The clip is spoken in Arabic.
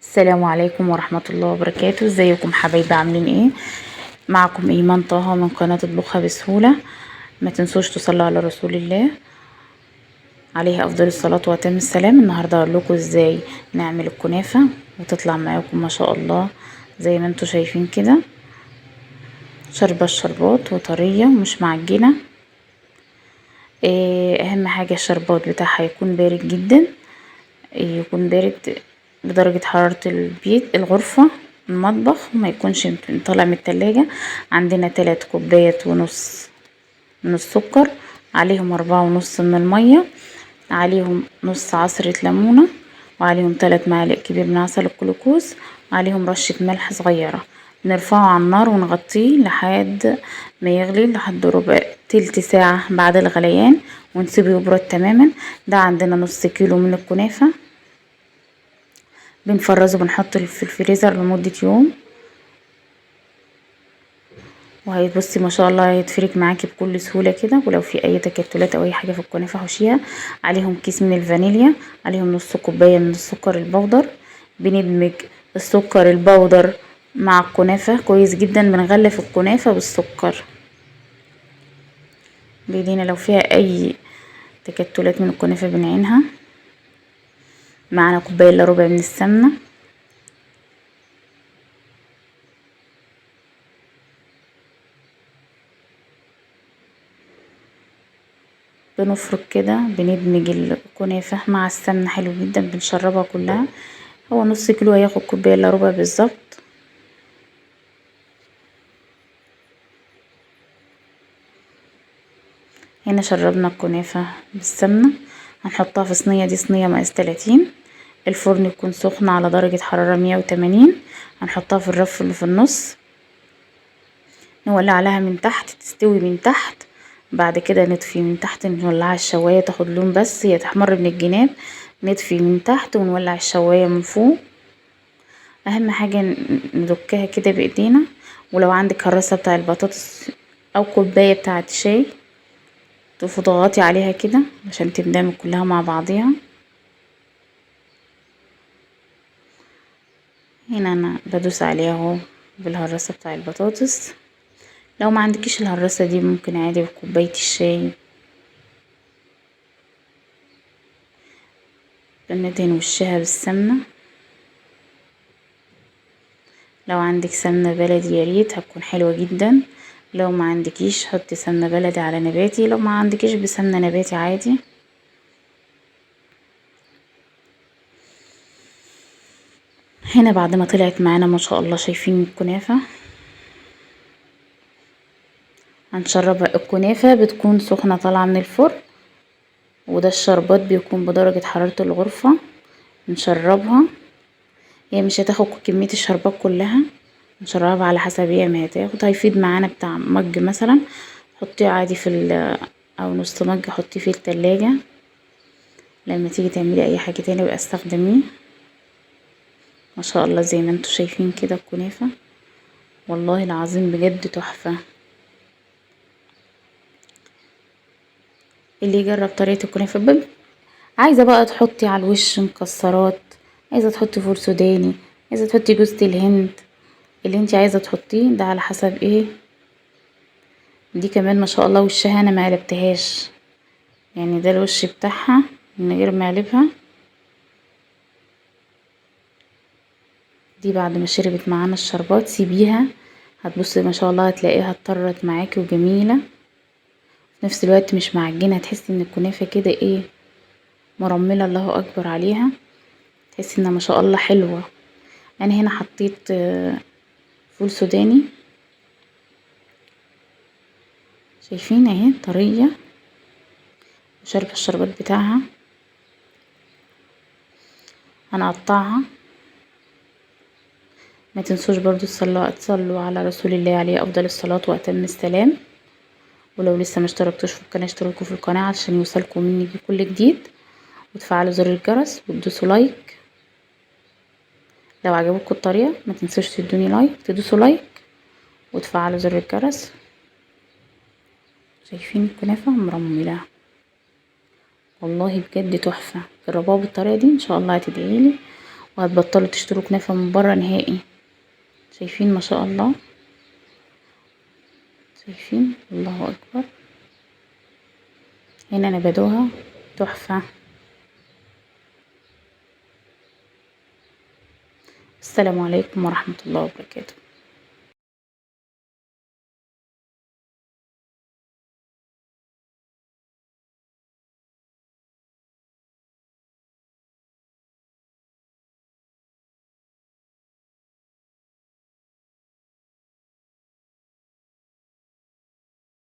السلام عليكم ورحمة الله وبركاته. ازيكم حبايبي؟ عاملين ايه؟ معكم ايمان طه من قناة اطبخها بسهولة. ما تنسوش تصلوا على رسول الله عليه افضل الصلاة واتم السلام. النهاردة هقول لكم ازاي نعمل الكنافة وتطلع معاكم ما شاء الله زي ما انتوا شايفين كده، شربة الشربات وطرية ومش معجنة. اهم حاجة الشربات بتاعها يكون بارد جدا، يكون بارد بدرجة حرارة البيت الغرفة المطبخ، وما يكونش طالع من التلاجة. عندنا 3 كوبايات ونص من السكر، عليهم 4 ونص من المية، عليهم نص عصرة ليمونة، وعليهم 3 معالق كبير من عسل الجلوكوز، وعليهم رشة ملح صغيرة. نرفعه على النار ونغطيه لحد ما يغلي، لحد ربع تلت ساعة بعد الغليان، ونسيبه يبرد تماما. ده عندنا نص كيلو من الكنافة، بنفرزه بنحطه في الفريزر لمدة يوم، وهيبصي ما شاء الله هيتفرك معاكي بكل سهولة كده. ولو في اي تكتلات او اي حاجة في الكنافة حشيها. عليهم كيس من الفانيليا، عليهم نص كوباية من السكر البودر. بندمج السكر البودر مع الكنافة كويس جدا، بنغلف الكنافة بالسكر بايدينا. لو فيها اي تكتلات من الكنافة بنعينها. معانا كوباية الا ربع من السمنة، بنفرك كده، بندمج الكنافة مع السمنة حلو جدا، بنشربها كلها. هو نص كيلو هياخد كوباية الا ربع بالظبط. هنا شربنا الكنافة بالسمنة، هنحطها في صينية. دي صينية مقاس 30، الفرن يكون سخن على درجة حرارة 180. هنحطها في الرف اللي في النص، نولع عليها من تحت تستوي من تحت. بعد كده نطفي من تحت، نولع الشواية تاخد لون بس، هي تحمر من الجناب. نطفي من تحت ونولع الشواية من فوق. اهم حاجة ندكها كده بايدينا. ولو عندك هراسة بتاع البطاطس او كوباية بتاعة شاي، تضغطي عليها كده عشان تندمج كلها مع بعضيها. هنا انا بدوس عليها اهو بالهراسة بتاع البطاطس. لو ما عندكيش الهراسة دي ممكن عادي بكوباية الشاي. بندهن وشها بالسمنة. لو عندك سمنة بلدي ياريت، هتكون حلوة جدا. لو ما عندكيش حطي سمنة بلدي على نباتي، لو ما عندكيش بسمنة نباتي عادي. هنا بعد ما طلعت معانا ما شاء الله شايفين الكنافة، هنشربها. الكنافة بتكون سخنة طالعة من الفرن، وده الشربات بيكون بدرجة حرارة الغرفة. نشربها، هي مش هتاخد كمية الشربات كلها، نشربها على حسب هي ما هتاخد. هيفيد معانا بتاع مج مثلا، حطيه عادي او نص مج، حطيه في التلاجة. لما تيجي تعملي اي حاجة تاني بقى استخدميه. ما شاء الله زي ما انتوا شايفين كده الكنافة، والله العظيم بجد تحفة. اللي يجرب طريقة الكنافة عايزة بقى تحطي على الوش مكسرات، عايزة تحطي فول سوداني، عايزة تحطي جوزة الهند، اللي انتي عايزة تحطيه ده على حسب ايه. دي كمان ما شاء الله وشها انا ما قلبتهاش، يعني ده الوش بتاعها من غير ما اقلبها. دي بعد ما شربت معانا الشربات سيبيها، هتبصي ما شاء الله هتلاقيها اتطرت معاكي وجميلة في نفس الوقت، مش معجنة. هتحسي ان الكنافة كده ايه، مرملة، الله اكبر عليها. تحسي انها ما شاء الله حلوة. انا هنا حطيت فول سوداني، شايفين اهي طرية وشاربة الشربات بتاعها. هنقطعها. ما تنسوش برضو تصلوا على رسول الله عليه افضل الصلاة واتم السلام. ولو لسه ما اشتركتوش في القناة اشتركوا في القناة عشان يوصلكم مني بكل جديد، وتفعلوا زر الجرس وتدوسوا لايك. لو عجبتكم الطريقة ما تنسوش تدوني لايك، تدوسوا لايك وتفعلوا زر الجرس. شايفين الكنافة مرملة، والله بجد تحفة. جربوها بالطريقة دي ان شاء الله هتدعيلي. وهتبطلوا تشتروا كنافة من برا نهائي. شايفين ما شاء الله، شايفين؟ الله اكبر. هنا انا بدوها تحفة. السلام عليكم ورحمة الله وبركاته.